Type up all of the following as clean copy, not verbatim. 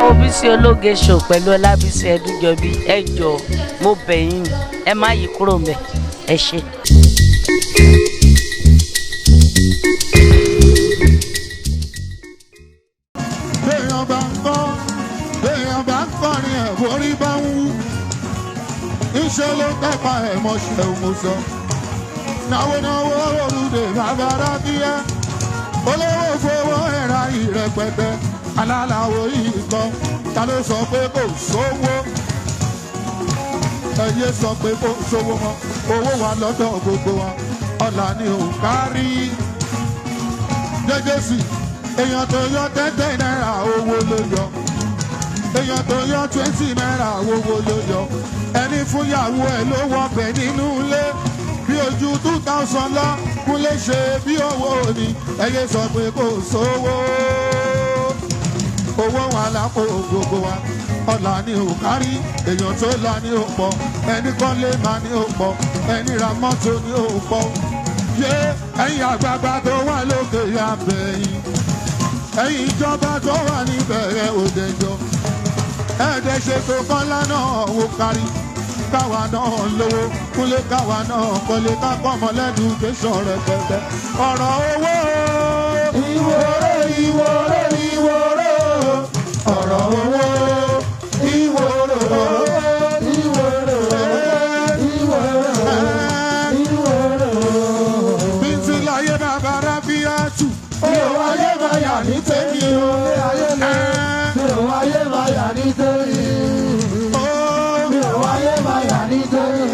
wo Bísí Ológe show pẹ̀lú Ọlábísí Ẹdúnjọbí ẹ jọ̀ọ́ mo bẹ̀ yín ẹ má yí kúrò ńbẹ̀ ẹ ṣé. béèyàn bá ń kọrin ẹ̀ borí bá ń wú iṣẹ́ ló kápá ẹ̀ mọ́ṣẹ́ òmùsọ náwó olùdè bàbá rábíyá olówó fowó ẹ̀ra ìrẹpẹtẹ alálàwò yìí kan ta ló sọ pé kò sówó ẹyẹ sọ pé kò sówó mọ́ owó wà lọ́dọ̀ gbogbo wa ọ̀là ni ò kárí jẹ́jẹ́ sí èèyàn tó yọ 10 náírà owó ló yọ èèyàn tó yọ 20 náírà owó ló yọ ẹni fúnyàwó ẹ̀ ló wọbẹ̀ nínú ilé bí ojú 2000 lọ kúnlé ṣe bí owó ni ẹyẹ sọ pé kò sówó owó wà lápò gbogbo wa ọ̀là ni ò kárí èèyàn tó là ní ò pọ̀ ẹni kọ́lé máa ní ò pọ̀ ẹni ra mọ́tò ní ò pọ̀ yé ẹ̀yin àgbààgbà tó wà lókè abẹ́yìn ẹ̀yin ìjọba tó wà níbẹ̀rẹ̀ òdẹjọ́ ẹ̀ẹ́dẹ̀ ṣètò kọ́lá náà wò kárí káwa náà lówó kúnlé káwa náà kọ́lé kápọ̀ mọ́lẹ́dùn kéṣọ̀ rẹ̀ pẹ̀pẹ̀ ọ̀rọ̀ owó ìwòrò ìwòrò ìwòrò ọ̀rọ̀ owó ìwòrò ìwòrò ìwòrò bí ti láyé bàbá rábíyàtù ó wáyé máa yà ní tèmi o ó wáyé máa yà ní tèmi ó wáyé máa yà ní tèmi.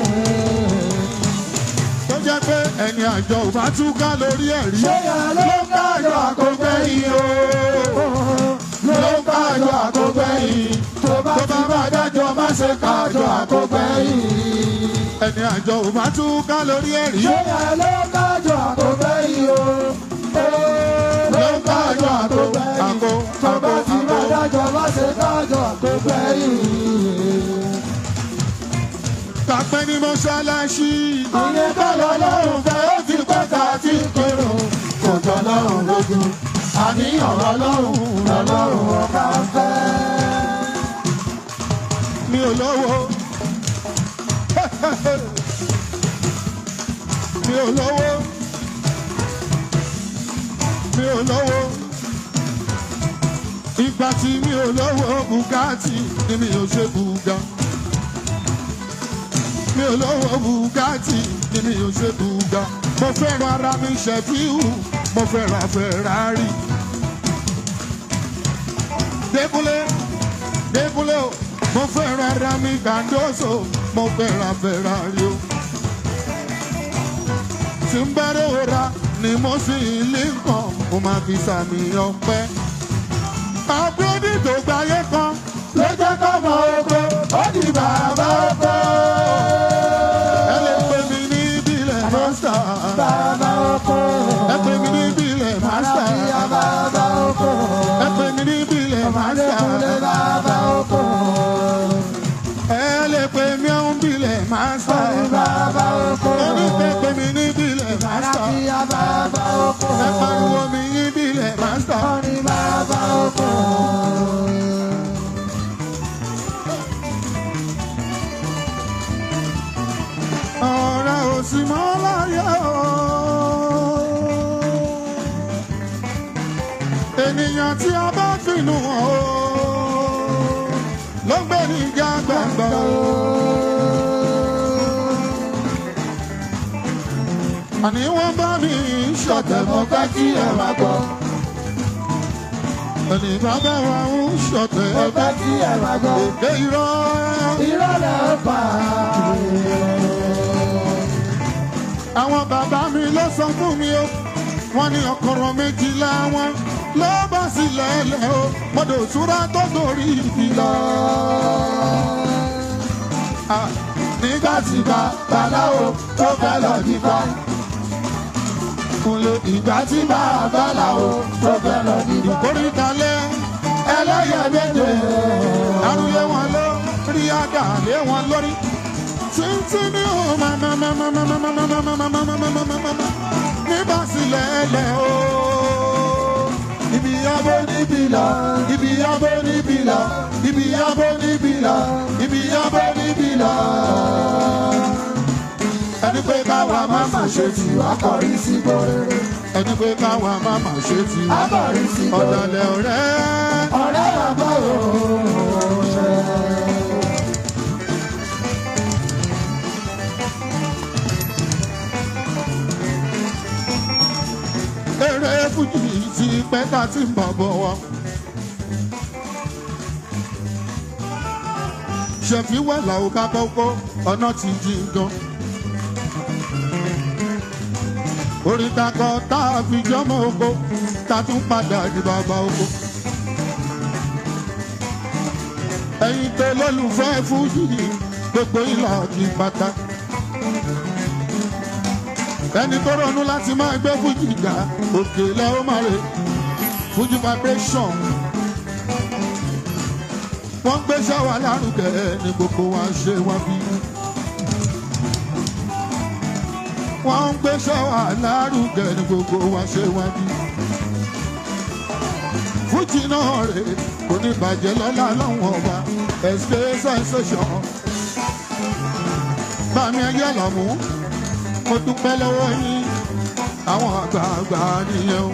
tó jẹ́ pé ẹni àjọ ò bá túká lórí ẹ̀rí ló ń kájọ àkọ́gbẹ́yìn o ló ń kájọ àkọ́gbẹ́yìn tó bá bá dájọ́ má ṣe kájọ àkọ́gbẹ́yìn. ẹni àjọ ò bá túká lórí ẹ̀rí ló ń kájọ àkọ́gbẹ́yìn o ló ń kájọ àkọ́gbẹ́yìn tó bá dájọ́ má ṣe kájọ àkọ́gbẹ́yìn. Kápẹ́ ní mọ́ṣáláṣí. Ìyẹn kọ́ lọ́lọ́run fẹ́ ó ti pẹ́ta tí kérò. Kò jọ lọ́run lójú. Àníyàn lọ́lọ́run ọba fẹ́. Mi ò lówó. Mi ò lówó. Mi ò lówó. Ìgbà tí mi ò lówó Bugatti ni mi ò ṣe Buga. Mi ò lówó Bugatti ni mi ò ṣe Buga. Mo fẹ́ràn ara mi Ṣẹ̀fíù, mo fẹ́ràn Ferrari. Dékúnlé o, mo fẹ́ràn ara mi Gandoso, mo fẹ́ràn Ferrari o. Tí ń bá rora ni mo sì lè kàn, mo máa fi sàmì ọpẹ́. Àbúrò tó gbáyé kan ló jẹ́ kọ́ mọ oko, ó di bàbá oko. Ẹ lè pè mí ní ìbílẹ̀ Master. Bàbá oko. Ẹ pè mí ní ìbílẹ̀ Master. Bàbá oko. Ẹ pè mí ní ìbílẹ̀ Master. Bàbá oko. Ẹ lè pè mí ohun ìbílẹ̀ Master. Bàbá oko. Ó ní pè mí ní ìbílẹ̀ Master. Bàbá oko. Ẹ pariwo mi ní ìbílẹ̀ Master. Ó ní bàbá oko. Ọ̀rẹ́ ò sì mọ́ láyé o. Ènìyàn tí a bá finú hàn o ló gbé ní ìjà gbàgbọ́ o. Àní wọ́n bá mi ṣọ̀tẹ̀ mọ́ fẹ́ kí ẹ má gbọ́. Ẹni bàbá wa ń ṣọ̀tẹ̀ ẹ fẹ́ kí ẹ má gbọ́. Èdè irọ́ lẹ́ pa àwọn bàbá mi ló sọ fún mi o wọ́n ní ọkọ̀rọ̀ méjìlá wọn ló bá sílẹ̀ lẹ̀ o mọ́dọ̀ òṣùrà tó torí ìbí lọ. nígbà tí babaláwo tó fẹ́ lọ dìbò kúnlẹ̀ ìgbà tí babaláwo tó fẹ́ lọ dìbò ìkórìtàlẹ̀ ẹlẹ́yẹ méje arúgbó wọn ló rí àdá lé wọn lórí. Tíntìní o nígbà sílẹ̀ ẹlẹ̀ o ibi abo níbi lọ ibi abo níbi lọ ibi abo níbi lọ ibi abo níbi lọ. ẹni pé káwa máa ma ṣe tí wá kọrí sí gbòòrò. ẹni pé káwa máa ma ṣe tí wá kọrí sí gbòòrò. ọ̀dàlẹ̀ ọ̀rẹ́ ọ̀rẹ́ bàbá òòṣẹ́. eré fújì ti pẹ́ tá ti ń bọ̀ bọ̀ wá. ṣèfíwẹ́ làwọn ká kọ́kọ́ ọ̀nà ti jí gan. orí takọ tá a fi jọmọ oko tá tún padà di bàbá oko. ẹ̀yin tó lólùfẹ́ fújì gbogbo ìlà kì í pátá. ẹni tó ronú láti máa gbé fújì ga òkè lẹ́ ó máa rè fújì vibration. wọ́n gbé ṣáwá lárugẹ ní gbogbo wa ṣe wá bí. wọ́n gbé ṣáwá lárugẹ ní gbogbo wa ṣe wá bí. fújì náà rè kò ní bàjẹ́ lọ́la lọ́wọ́ ọba ẹ̀sìkẹ́ sensation. bàmí ẹyẹ lọ́mú mo dúpẹ́ lọ́wọ́ yín àwọn àgbààgbà nìyẹn o.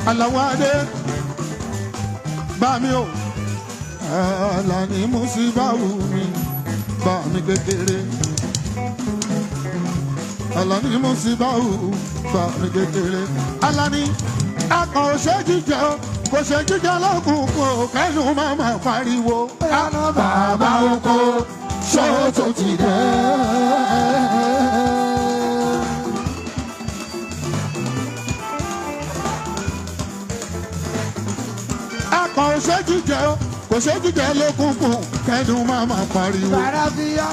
aláwádé bá mi o Àlàní Musibau mi bá mi kékeré. Àlàní Musibau bá mi kékeré. Àlàní akàn ò ṣe jíjẹ o kò ṣe jíjẹ lọ́kùnkùn o kẹ́nu máa ma pariwo. àná bàbá oko ṣó tó ti dé. akàn ò ṣe jíjẹ o kò ṣe jíjẹ lọ́kùnkùn kẹ́nu máa ma pariwo.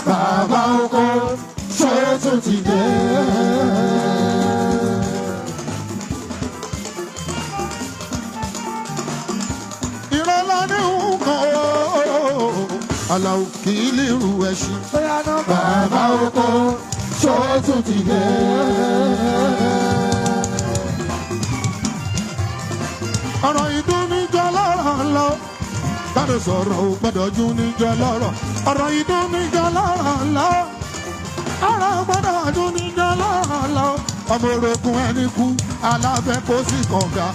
bàbá oko ṣó tó ti dé. ìrọ̀lá ní nǹkan o aláwọ̀ kì í lè ru ẹṣin. bàbá oko ṣó tún ti dé. ọ̀rọ̀ ìdúnníjọ lọ́rọ̀ lọ. gbọ́dọ̀ sọ̀rọ̀ ò gbọ́dọ̀ jú níjọ lọ́rọ̀. ọ̀rọ̀ ìdúnníjọ lọ́rọ̀ lọ. ọ̀rọ̀ gbọ́dọ̀ jú níjọ lọ́rọ̀ lọ. ọmọ orogún ẹni kú alábẹ́ kó sì kànga.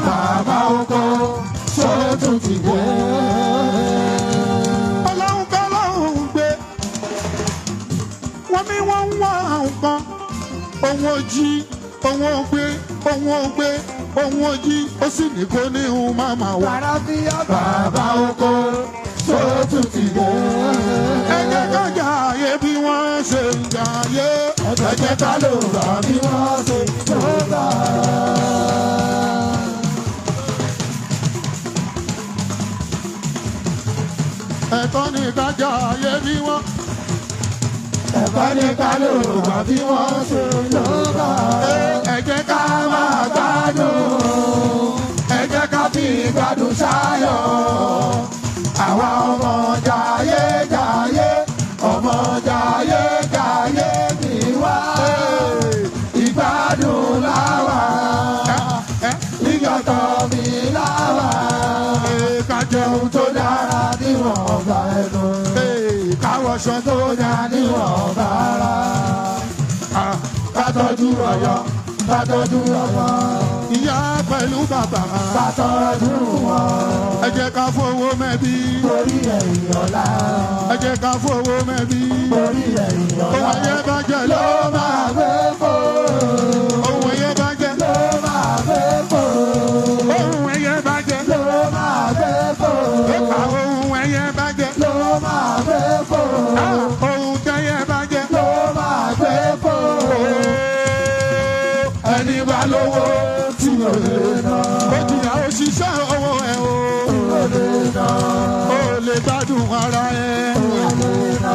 bàbá oko ṣó tún ti dé. ọlọ́run kọ́ lọ́hùn gbé wọ́n ní wọ́n ń wá nǹkan òun ò jí òun ò gbé òun ò gbé òun ò jí ó sì ní kó ní òun máa máa wá. bàbá oko ṣó tún ti dé. ẹ jẹ́ ká jààyè bí wọ́n ṣe ń jààyè. ẹ jẹ́ ká lò bá bí wọ́n ṣe ń lò bá. ẹ̀tọ́ ní ká jààyè bí wọ́n. ẹ̀tọ́ ní ká lò bá bí wọ́n ṣe ń lò bá. ẹ jẹ́ ká máa gbádùn. ẹ jẹ́ ká fi gbádùn ṣáyọ̀. àwa ọmọ jààyè jààyè ọmọ jààyè jààyè ni wá. ìgbádùn láwa ìyàtọ̀ mi láwa. ká jẹun tó dára níwọ̀n ọba ẹnu. káwọṣọ tó dá níwọ̀n ọba ara. ká tọ́jú ọyọ ká tọ́jú ọmọ. ìyá pẹ̀lú bàbá ká tọ́jú wọn. ẹ jẹ́ ká fowó mẹ́bí. torí ẹ̀yìn ọ̀la. ẹ jẹ́ ká fowó mẹ́bí. torí ẹ̀yìn ọ̀la. ohun ẹ̀yẹ bá jẹ ló máa gbé fò. ohun ẹ̀yẹ bá jẹ ló máa gbé fò. ohun ẹ̀yẹ bá jẹ ló máa gbé fò. ohun ẹ̀yẹ bá jẹ ló máa gbé fò. ohun tẹ́yẹ bá jẹ ló máa gbé fò. ẹni bá lówó tí ò lè ná. ó jìyà òṣìṣẹ́ owó ẹ̀ o. ò lè ná. ó lè gbádùn ara ẹ̀. ò lè ná.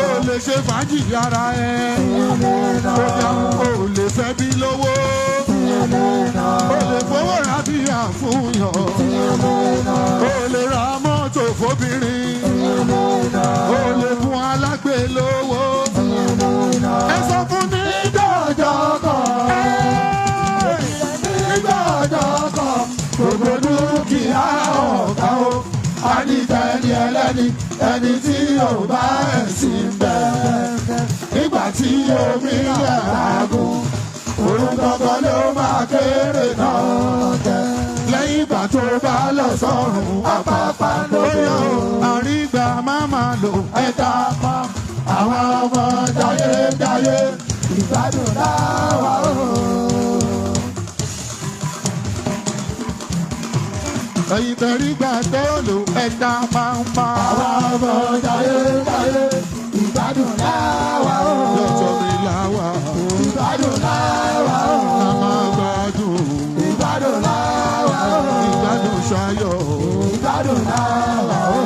ó lè ṣe fàájì ara ẹ̀. ò lè ná. ó jà ó lè fẹ́ bí lówó. ò lè ná. ó lè fowó ra bí àfúnyàn. ò lè ná. ó lè ra mọ́tò fóbìnrin. ò lè ná. ó lè fún alágbè lówó. ò lè ná. ẹ sọ fún ní jọjọ kan. àdìtẹ̀ ẹni ẹlẹ́ni ẹni tí ò bá ẹ̀sìn bẹ́ẹ̀. Nígbà tí omi rẹ̀ àgùn òun gangan ló máa kéré náà jẹ. Lẹ́yìn ìgbà tó bá lọ sọ́run àpapà lóyún àrígbà máma lò ẹ̀ta pa àwọn ọmọ jayéjayé ìgbádùn láwa o. Ẹ̀yin tẹ̀rígbà tó lò ẹ̀ta máa ń pa àwọn ọmọ jayéjayé ìgbádùn láwa o. Lọ́jọ́ mi láwa o. Ìgbádùn láwa o. A máa gbádùn. Ìgbádùn láwa o. Ìgbádùn ṣayọ̀. Ìgbádùn láwa o.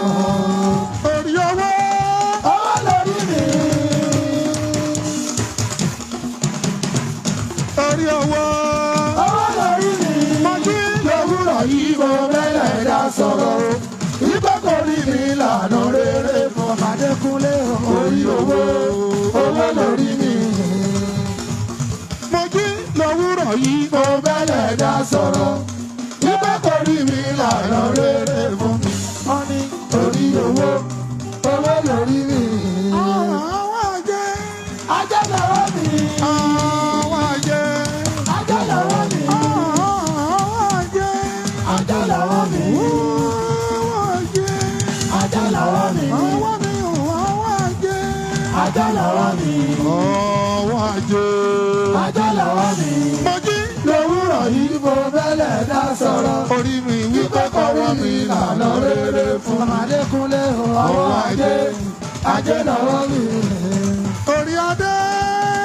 Orí owó. Owó lórí mi. Orí owó. Owó lórí mi. Mo jí lówùrọ̀ yìí mo bẹ́lẹ̀ dá sọ̀rọ̀. Ìgbà kò rí mi lànà rere fún Adékúnlé. Orí owó. Owó lórí mi. Mo jí lówùrọ̀ yìí mo bẹ́lẹ̀ dá sọ̀rọ̀. Ìgbà kò rí mi lànà rere fún mi. Wọ́n ní orí owó. Owó lórí mi. Àwọn àjẹ́. Ajẹ́ lọ́wọ́ mi. Àwọn àjẹ́. Ajẹ́ lọ́wọ́ mi. Àwọn àjẹ́. Ajẹ́ lọ́wọ́ mi. Àwọn àjẹ́. Ajẹ́ lọ́wọ́ mi. Ọwọ́ mi ò àwọn àjẹ́. Ajẹ́ lọ́wọ́ mi. Ọwọ́ àjẹ́. Ajẹ́ lọ́wọ́ mi. Mo jí lówùrọ̀ yìí mo bẹ́lẹ̀ dá sọ̀rọ̀. Orí mi wípé kọ́wọ́ mi lànà rere fún Adékúnlé. Ọwọ́ àjẹ́. Ajẹ́ lọ́wọ́ mi. Orí adé.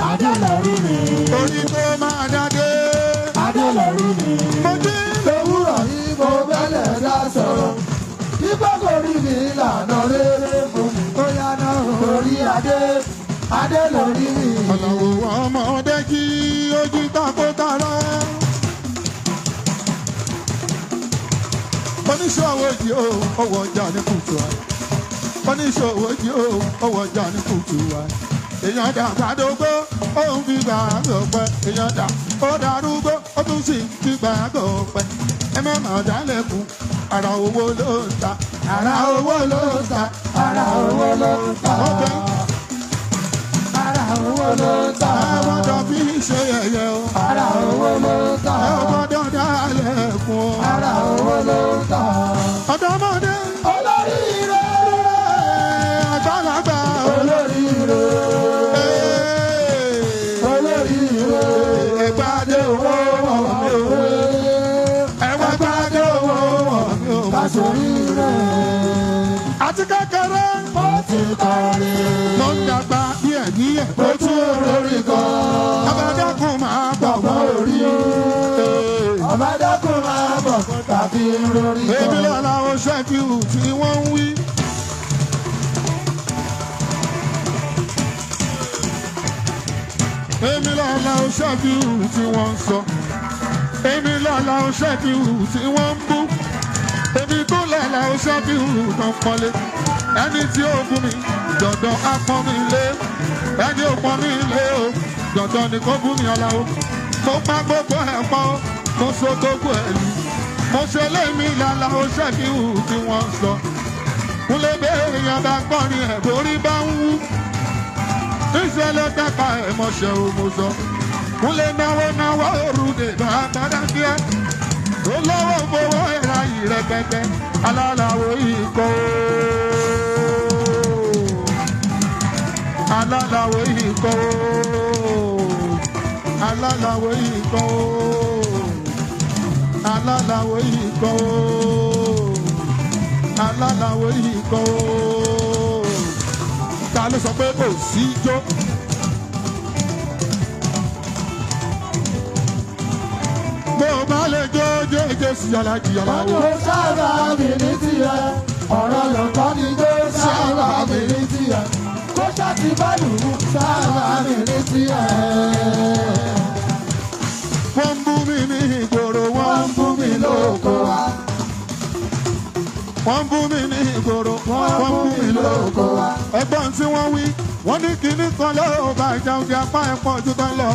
Adé lórí mi. Orí tó máa dádé. Adé lórí mi. Mo jí lówùrọ̀ yìí mo bẹ́lẹ̀ dá sọ̀rọ̀. Wípé kò rí mi lànà rere fún mi. Ó yáná orí adé. Adé lórí mi. Ọ̀làwọ̀ ọmọdé kí ojú takotara. Oníṣòwò jí o, owó ọjà ní kùtù wa. Oníṣòwò jí o, owó ọjà ní kùtù wa. Èèyàn dà gbàdógbó, ó ń fi gbàgbọ́ pẹ́. Èèyàn dà ó darúgbó, ó tún sì ń fi gbàgbọ́ pẹ́. Ẹ má mà dálẹ̀kùn, ara owó ló ń ta. Ara owó ló ń ta. Ara owó ló ń ta. Ara owó ló ń ta. Ẹ gbọ́dọ̀ fi ṣe yẹ̀yẹ́ o. Ara owó ló ń ta. Ẹ gbọ́dọ̀ dálẹ̀kùn o. Ara owó ló ń ta. Ọ̀dọ́mọdé. Olóríire. Àgbàlagbà. Olóríire. Olóríire. Ẹgbàdé owó wọ̀ mí o. Ẹgbàdé owó wọ̀ mí o. Kàṣoríire. Àti kékeré. Mo ti kọrin. Mo ń dàgbà díẹ̀díẹ̀. Mo tún lórí kan. Ọbàdàkùn máa bọ̀ mọ́ orí o. Ọbàdàkùn máa bọ̀ fún tàbí lórí kan. Èmi lọ́la ó ṣẹ́fíù tí wọ́n ń wí. Èmi lọ́la ó ṣẹ́fíù tí wọ́n ń sọ. Èmi lọ́la ó ṣẹ́fíù tí wọ́n ń bú. Èmi tó lọ́la ó ṣẹ́fíù tó ń pọ́nlé. Ẹni tí ó bú mi, dandan á pọ́n mi lé. Ẹni ó pọ́n mi lé o, dandan ni kó bú mi ọ̀la o. Mo pa gbogbo ẹ̀ pọ̀ o, mo so gbogbo ẹ̀ lù. Mo ṣe lémi lọ́la ó ṣẹ́fíù tí wọ́n ń sọ. Mo lè béèrè yẹn bá gbọ́rin ẹ̀ borí bá ń wú. Níṣẹ́ ló dáka ẹ̀ mọ̀ṣẹ́ o mo sọ. Mo lè náwó òrùlé bá gbádá díẹ̀. Ó lọ́wọ́ fowó ẹ̀ra yìí rẹpẹtẹ. Alálàwò ikọ̀ o. Alálàwò ikọ̀ o. Alálàwò ikọ̀ o. Alálàwò ikọ̀ o. Alálàwò ikọ̀ o. Ta ló sọ pé kò sí jó? Mo bá lè jó Jésù yàrá jìyàrá wo. Ó sábà mi ní tiẹ̀, ọ̀rọ̀ lọ́kọ́ ni jó sábà mi ní tiẹ̀. Kó ṣáàtì bá lù ú sábà mi ní tiẹ̀. Wọ́n ń bú mi ní ìgboro, Wọ́n ń bú mi lóko wa. wọ́n ń bú mi ní ìgboro, Wọ́n ń bú mi lóko wa. Ẹ̀gbọ́n tí wọ́n wí, wọ́n ní kinní kan ló bá ìjà òjò apá ẹ̀ pọ̀ jù tán lọ.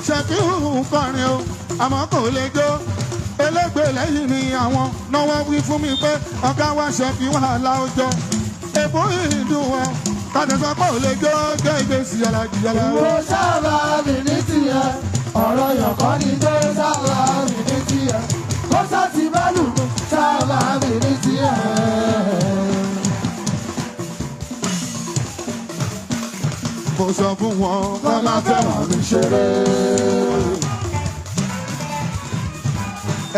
Ṣèkí hùhù kọrin o, àmọ́ kò lè jó. elégbè lẹ́yìn ni àwọn náwó wí fún mi pé ọ̀gá wa ṣe fi wàhálà ọjọ́ èbó ìdùn wọn tàdésọ pé ò lè jó gẹ́gẹ́ sí alájìyàlá. Ìwọ sábà mi ní tiẹ̀, ọ̀rọ̀ yọ̀kọ́ ni tó sábà mi ní tiẹ̀. Kó sá ti bá lù mí, sábà mi ní tiẹ̀. Mo sọ fún wọn kọ́ máa fẹ́ràn mi ṣeré.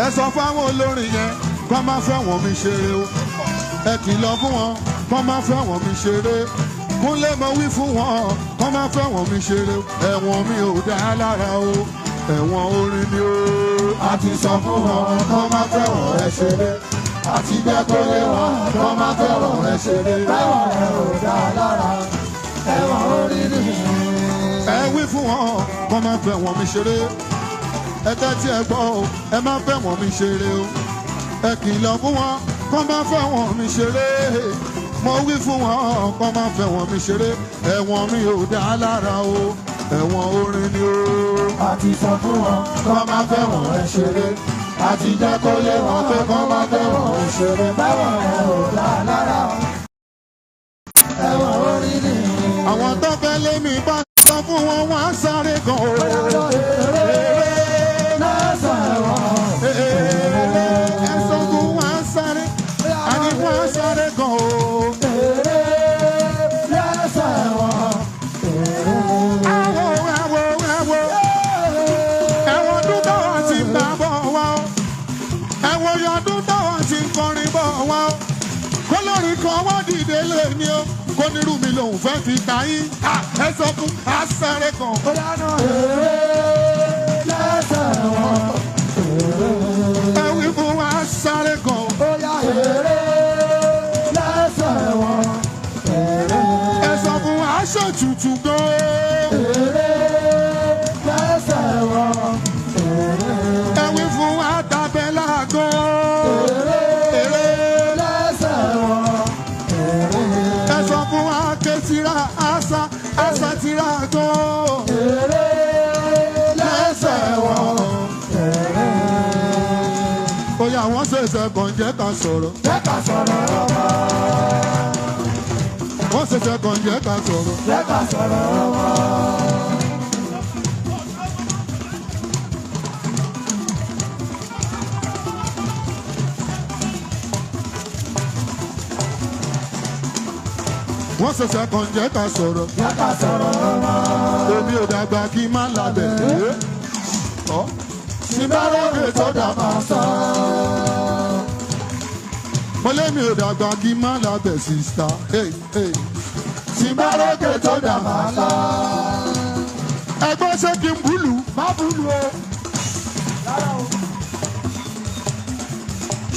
Ẹ sọ fáwọn olórin yẹn kọ́ máa fẹ́ràn mi ṣeré o. Ẹ kìlọ̀ fún wọn kọ́ máa fẹ́ràn mi ṣeré. Kúnlé mo wí fún wọn kọ́ máa fẹ́ràn mi ṣeré. Ẹ̀wọ̀n mi ò dá lára o. Ẹ̀wọ̀n orin ni o. A ti sọ fún wọn kọ́ máa fẹ́ràn ẹ ṣeré. Àti jẹ́ kó lé wọn kọ́ máa fẹ́ràn ẹ ṣeré. Ẹ̀wọ̀n rẹ̀ ò dá lára, ẹ̀wọ̀n orí ni. Ẹ wí fún wọn kọ́ máa fẹ́ràn mi ṣeré. Ẹ tẹ́tí ẹ gbọ́ o, ẹ má fẹ́ràn mi ṣeré o. Ẹ kìlọ̀ fún wọn kọ́ máa fẹ́ràn mi ṣeré. Mo wí fún wọn kọ́ máa fẹ́ràn mi ṣeré. Ẹ̀wọ̀n mi ò dá lára o. Ẹ̀wọ̀n orin ni o. A ti sọ fún wọn kọ́ máa fẹ́ràn ẹ ṣeré. Àti jẹ́ kó lé wọn pé kọ́ máa fẹ́ràn mi ṣeré. Ẹ̀wọ̀n rẹ̀ ò dá lára, ẹ̀wọ̀n orí ni. Àwọn tó fẹ́ lé mi bá sọ fún wọn wọ́n á sáré gan o. Ẹ sọ fún wọn á sáré. Àní wọ́n á sáré gan o. Ẹ̀wọ̀n ọdún táwọn ti ń bá bọ̀ wá o. Ẹ̀wọ̀n ọdún táwọn ti ń kọrin bọ̀ wá o. Kólórin kan wọ́n dìde lé ní o. Kó nírú mi lòun fẹ́ fi ta yín. Ẹ sọ fún asáré kan. Ẹ wí fún wa sáré kan. Ẹ sọ fún wa ṣètùtù gan. Ẹ wí fún wa dábẹ́lá gan. Ẹ sọ fún wa kẹ́tìrà àṣà àṣà tìrà gan. Lẹ́sẹ̀ wọn. Oya wọ́n ṣẹ̀ṣẹ̀ kàn jẹ́ ká sọ̀rọ̀. Jẹ́ ká sọ̀rọ̀ ọmọ. Wọ́n ṣẹ̀ṣẹ̀ kàn jẹ́ ká sọ̀rọ̀. Jẹ́ ká sọ̀rọ̀ ọmọ. Wọ́n ṣẹ̀ṣẹ̀ kàn jẹ́ ká sọ̀rọ̀. Jẹ́ ká sọ̀rọ̀ ọmọ. Èmi ò dàgbà kí n má labẹ̀. Síbárókè tó dàgbà sọ. Mo lé mi ò dàgbà kí n má labẹ̀ sísá. Síbárókè tó dàgbà sọ. Ẹgbẹ́ ṣé kí n búlù? Má búlù o. Rárá o.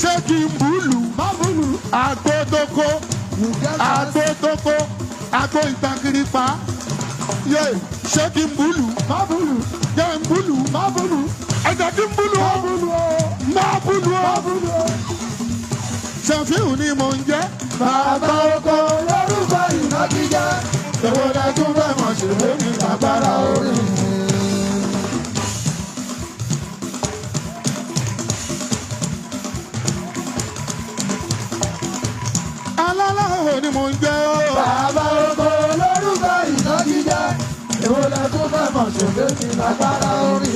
Ṣé kí n búlù? Má búlù. Agbódókó. Agbódókó. Agbó ìtakiri pa. Ṣé kí n búlù? Má búlù. Jẹ́ n búlù? Má búlù. Ẹ̀jẹ̀ kí n búlù o. Má búlù o. Má búlù o. Má búlù o. Ṣẹ̀fíù ni mò ń jẹ́. Bàbá oko lórúkọ ìnagijẹ. Èwo lẹ tún fẹ́ mọ̀ ṣe é ní agbára orí. Alálàó ni mò ń jẹ́ o. Bàbá oko lórúkọ ìnagijẹ. Èwo lẹ tún fẹ́ mọ̀ ṣe é ní agbára orí.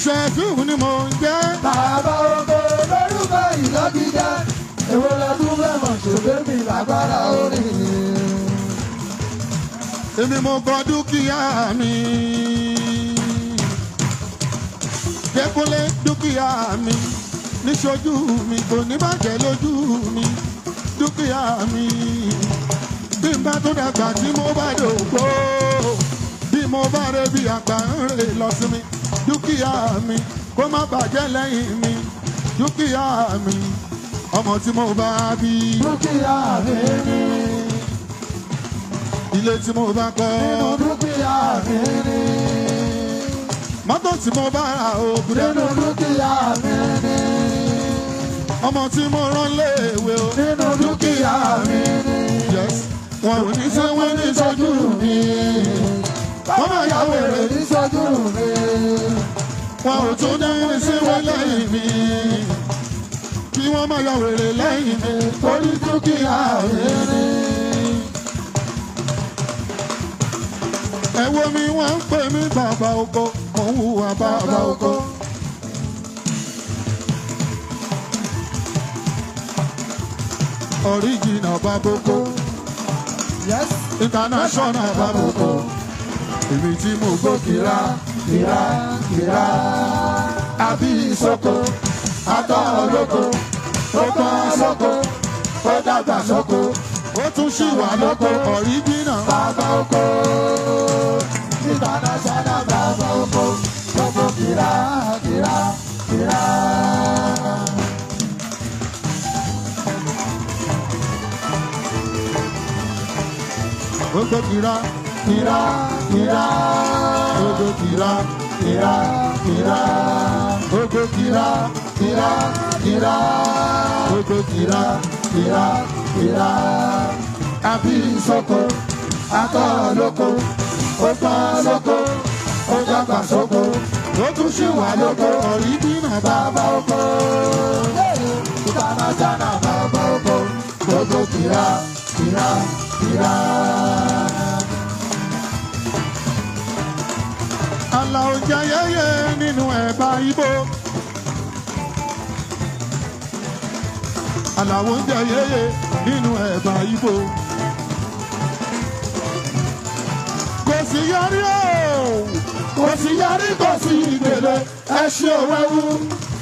Ṣẹ̀fíù ni mò ń jẹ́. Bàbá oko lórúkọ ìnagijẹ. Èwo lẹ tún fẹ́ mọ̀ ṣe é ní agbára orí. Èmi mo kọ dúkìá mi. Dẹ́kunlé dúkìá mi. Níṣojú mi kò ní bàjẹ́ lójú mi. Dúkìá mi. Bí n bá tó dàgbà tí mo bá dògbò. Bí mo bá rẹ bí àgbà ń rè lọ sí mi. Dúkìá mi kó má bàjẹ́ lẹ́yìn mi. Dúkìá mi. Ọmọ tí mo bá bí. Dúkìá mi ni. Ilé tí mo bá kọ́. Nínú dúkìá mi ni. Mọ́tò tí mo bá ra òkú Nínú dúkìá mi ni. Ọmọ tí mo rán léèwé o. Nínú dúkìá mi ni. Yes. Wọn ò ní sanwó ní ìṣojú mi. Wọ́n máa yá wèrè. Níṣojú mi. wọn ò tún ní síwé lẹ́yìn mi kí wọ́n má ya wèrè lẹ́yìn mi torí dúkìá rere. ẹ wo mi wọ́n ń pè mí bàbá oko mò ń hùwà bàbá oko. Original Baboko, Yes. international Baboko. Èmi tí mo gbó kìrá kìrá kìrá. Àbí ìsoko, àtọ̀ olóko, ó gbọ́n sóko, ó dàgbà sóko, ó tún ṣì wà lóko. Original Baboko, international Baboko, gbogbo kìrá kìrá kìrá. gbogbo kìrá Kìrá kìrá gbogbo kìrá kìrá kìrá gbogbo kìrá kìrá kìrá gbogbo kìrá. kìrá kìrá. Àbí Soko, atọ́ lóko, ó gbọ́n lóko, ó dàgbà sóko, ó tún ṣì wà lóko. Original bàbá oko. International bàbá oko, gbogbo kìrá kìrá kìrá. Àlàó jayẹyẹ nínú ẹ̀bá Ìgbò. Àlàó jayẹyẹ nínú ẹ̀bá Ìgbò. Kò sí yarí o, Kò sí yarí kò sí ìgbèlè, ẹ ṣe òwẹ́wú,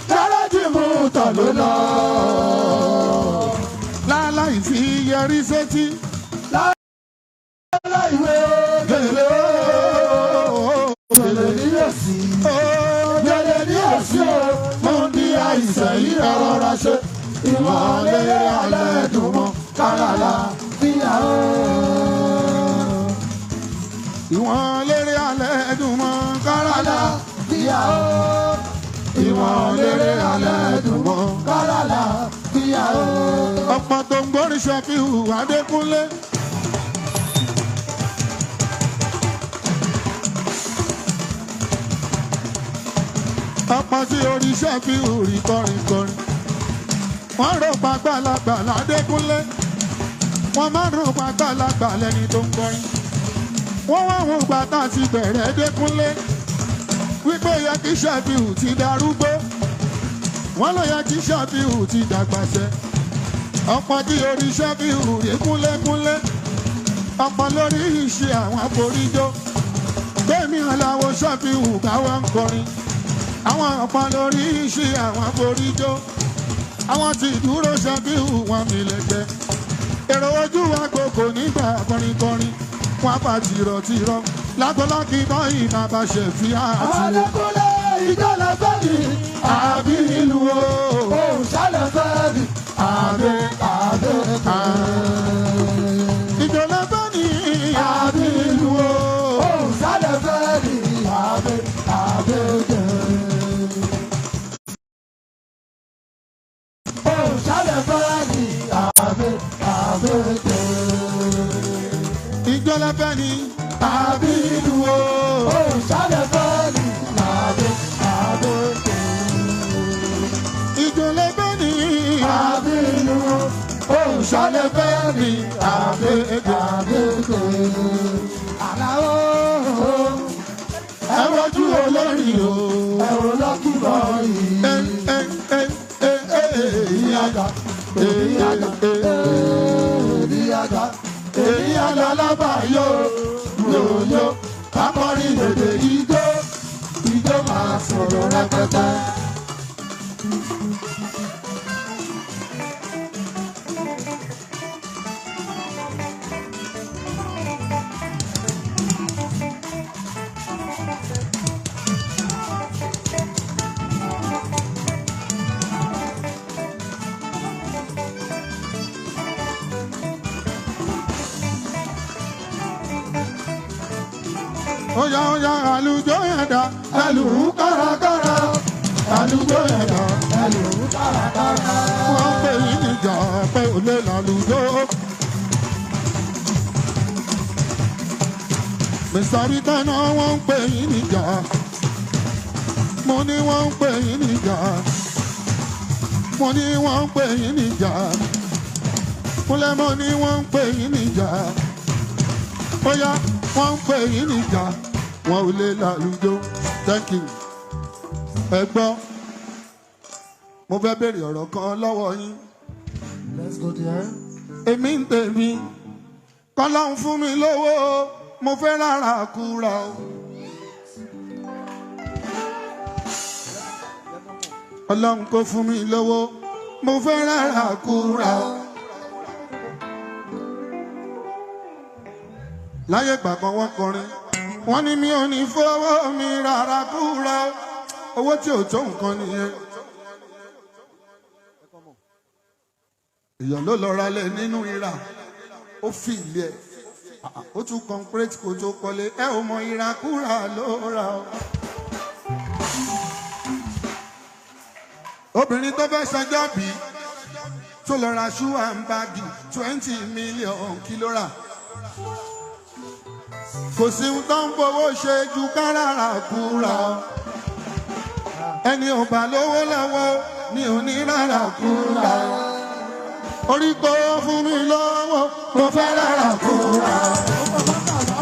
dárájì mú tọ̀ ló lọ. láláì fi yẹrí sétí. Láìwé gèlè o, gèlè ní òsì. Gèlè ní òsì o, mo ń di àìsàn yìí ẹ rọra ṣe. Ìwọlé alẹ́ dùn mọ́ káràlà fíyàwó. Ìwọ̀n lérè alẹ́ dùn mọ́ káràlà. Fíyàwó. Ìwọ̀n lérè alẹ́ dùn mọ́ káràlà fíyàwó. Ọ̀pọ̀ tó ń gbórí Ṣẹ́fíù Adékúnlé. Ọ̀pọ̀ tí orí Ṣẹ́fíù rí kọrin kọrin. Wọ́n rò pa gbàlagbà l'Adékúnlé. Wọ́n máa ń rò pa gbàlagbà lẹ́ni tó ń kọrin. Wọ́n wá wọn gbàtà ti bẹ̀rẹ̀ Adékúnlé. Wípé yẹ kí Ṣẹ́fíù ti darúgbó. Wọ́n ló yẹ kí Ṣẹ́fíù ti dàgbàṣẹ́. Ọ̀pọ̀ tí orí Ṣẹ́fíù rí kúnlékúnlé. Ọ̀pọ̀ lórí iṣẹ́ àwọn aboríjó. Gbẹ̀mí Aláwo Ṣẹ́fíù báwa ń kọrin. Àwọn ọ̀pọ̀ lórí iṣẹ́ àwọn aboríjó. Àwọn tí dúró Ṣẹ́fíù wọn mi lẹ́gbẹ́. Èrò ojú àgbòkò nígbà kọrinkọrin. Wọ́n bá tìrọ̀tìrọ̀. Lágbọ́lákì báyìí máa bá ṣe fi àti. Adékúnlé ìjọba fẹ́ mi, Àbí ìlú o. òun ṣálẹ̀ fẹ́ mi, àbẹ̀ àbẹ̀ Ìjọba bá ní àbí ìlú o. òun ṣálẹ̀ fẹ́ mi, àbẹ̀ àbẹ̀ òun ṣálẹ̀ fẹ́ mi, àbẹ̀ àbẹ̀ Ìjọba bá ní àbí ìlú òun ṣálẹ̀ fẹ́ mi, àbẹ̀ àbẹ̀ ìjọba bá ní àbí ìlú òun ṣálẹ̀ fẹ́ mi, àbẹ̀ àbẹ̀ Àlàó ẹ wojú olórí o. ẹ̀rọ lọ́kì bọ́ọ̀lì. Èyí àgbà, èyí àgbà, èyí àgbà, èyí àgbà lábàáyò yòòyò akọrin èdè ijó ijó máa sọ̀rọ̀ rẹpẹtẹ. Oya oya àlùjọ yẹn dá. Ẹlù kárakára, Àlùjọ yẹn dá. ẹlù kárakára. Wọ́n pè yín níjà pé ò lè lálùjọ. Mr. Ritana wọ́n pè yín níjà. mo ní wọ́n ń pè yín níjà mo ní wọ́n ń pè yín níjà kúnlẹ̀ mo ní wọ́n ń pè yín níjà bóyá wọ́n ń pè yín níjà wọn ò lè lálùjọ. Thank you. Ẹ gbọ́ mo fẹ́ béèrè ọ̀rọ̀ kan lọ́wọ́ yín. Let's go there. Èmi ń tèmi kọ́lọ́hún fún mi lówó mo fẹ́ rárá kúra o. Ọlọ́run kò fún mi lówó mo fẹ́ rárá kúra o. Láyé ìgbà kan wọ́n kọrin wọ́n ní mi ò ní fowó mi rárá kúra o. Owó tí ò tó nǹkan nìyẹn. Èèyàn ló lọ ralẹ̀ nínú ìrà ó fi ilé ẹ̀ ó tún concrete kó tó kọ́lé ẹ ò mọ ìràkúrà ló ra o. Obìnrin tó fẹ́ sanjọ́ bí tó lọ ra ṣú àǹbáàgì 20 million kí ló rà. Kò sí ohun tó ń fowó ṣe ju káràrà kúra o. Ẹni ò bá lówó lọ́wọ́ ni ò ní rárá kúra o. Orí kò fún mi lọ́wọ́ mo fẹ́ rárá kúra o.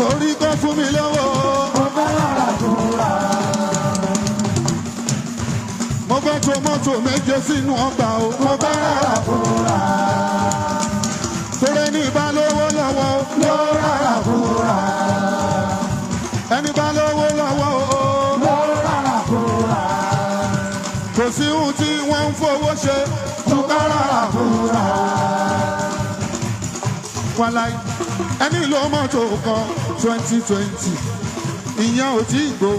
Orí kò fún mi lọ́wọ́ mo fẹ́ rárá kúra o. Mo fẹ́ tó mọ́tò méje sínú ọgbà o mo fẹ́ rárá kúra o. Torí ẹni bá lówó lọ́wọ́ ló rárá kúra o. Ẹni bá lówó lọ́wọ́ ló rárá kúra o. Kò sí ohun tí wọ́n ń fowó ṣe ju ká rárá kúra o. Wàláì ẹni ló mọ́tò kan 2020 ìyẹn ò tí ì gbó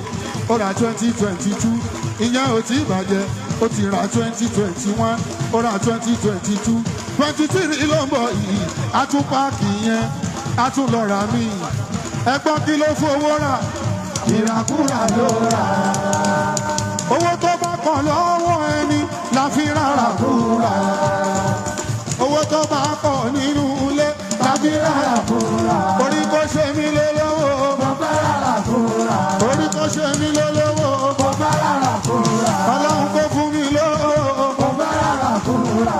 ó ra 2022 ìyẹn ò tí ì bàjẹ́ ó ti ra 2021 ó ra 2022 23 ló ń bọ̀ yìí a tún páàkì yẹn a tún lọ rà mí ẹgbọ́n kí ló fowó rà ìràkúrà ló rà owó tó bá kàn lọ́wọ́ ẹni la fi rárá kúrà owó tó bá kàn nínú ilé la fi rárá kúrà orí kò ṣe mí lólówó mo fẹ́ rárá kúrà orí kò ṣe mí lólówó mo fẹ́ rárá kúrà ọlọ́run kò fún mi lówó mo fẹ́ rárá kúrà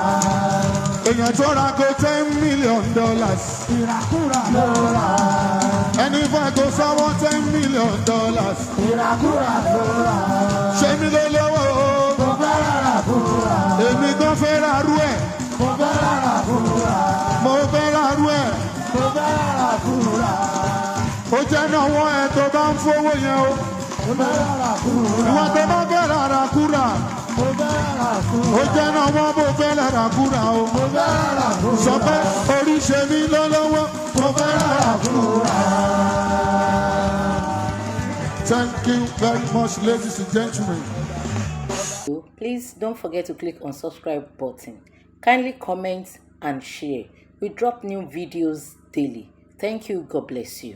èèyàn tó ra kó $10 million ìràkúrà ló rà ẹni fẹ́ kó sọ́wọ́ $10 million ìràkúrà ló rà ṣe mí lólówó mo fẹ́ rárá kúrà èmi gan fẹ́ rárú ẹ̀ mo fẹ́ rárá kúrà mo fẹ́ rárú ẹ̀ mo fẹ́ rárá kúrà ó jẹ́ náwó ẹ̀ tó bá ń fowó yẹn o mo fẹ́ rárá kúrà ìwọ tó bá fẹ́ rárá kúrà mo fẹ́ rárá kúrà ó jẹ́ náwó mo fẹ́ rárá kúrà o mo fẹ́ rárá kúrà sọ pé orí ṣe mí lọ́wọ́ mo fẹ́ rárá kúrà. Thank you very much, ladies and gentlemen. Please don't forget to click on subscribe button. Kindly comment and share. We drop new videos daily. Thank you. God bless you.